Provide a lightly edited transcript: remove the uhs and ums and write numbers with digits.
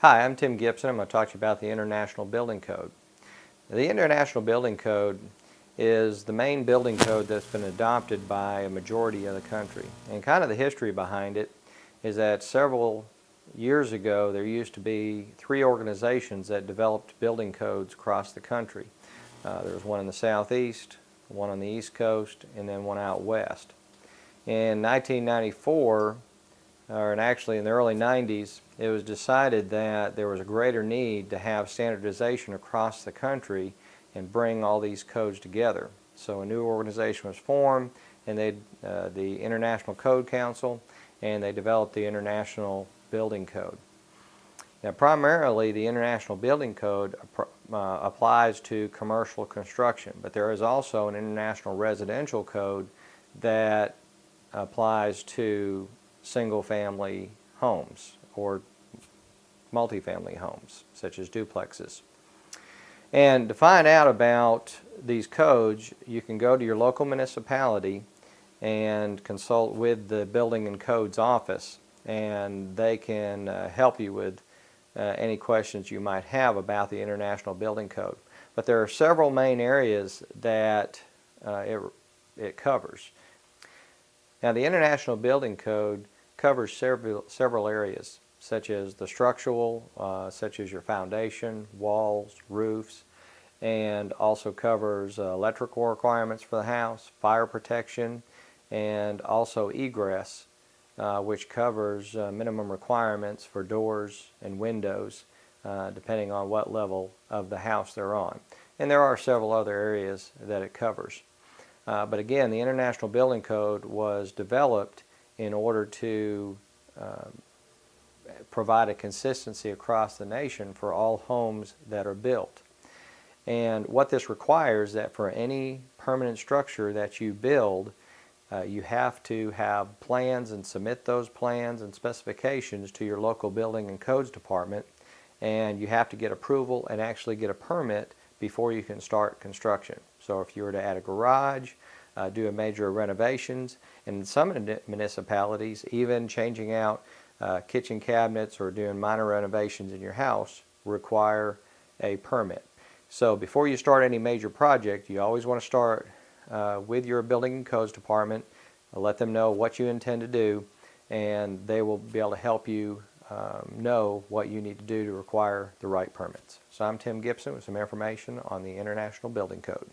Hi, I'm Tim Gibson. I'm going to talk to you about the International Building Code. The International Building Code is the main building code that's been adopted by a majority of the country. And kind of the history behind it is that several years ago there used to be three organizations that developed building codes across the country. There was one in the southeast, one on the east coast, and then one out west. In 1994, and actually in the early 90s, it was decided that there was a greater need to have standardization across the country and bring all these codes together. So a new organization was formed, and the International Code Council, and they developed the International Building Code. Now primarily the International Building Code applies to commercial construction, but there is also an International Residential Code that applies to single-family homes or multifamily homes, such as duplexes. And to find out about these codes, you can go to your local municipality and consult with the Building and Codes office, and they can help you with any questions you might have about the International Building Code. But there are several main areas that it covers. Now the International Building Code covers several areas, such as the structural, such as your foundation, walls, roofs, and also covers electrical requirements for the house, fire protection, and also egress, which covers minimum requirements for doors and windows, depending on what level of the house they're on. And there are several other areas that it covers. But again, the International Building Code was developed in order to provide a consistency across the nation for all homes that are built. And what this requires is that for any permanent structure that you build, you have to have plans and submit those plans and specifications to your local Building and Codes department, and you have to get approval and actually get a permit before you can start construction. So if you were to add a garage, do a major renovations, and in some municipalities even changing out kitchen cabinets or doing minor renovations in your house require a permit. So before you start any major project, you always want to start with your Building and Codes department, let them know what you intend to do, and they will be able to help you know what you need to do to require the right permits. So I'm Tim Gibson with some information on the International Building Code.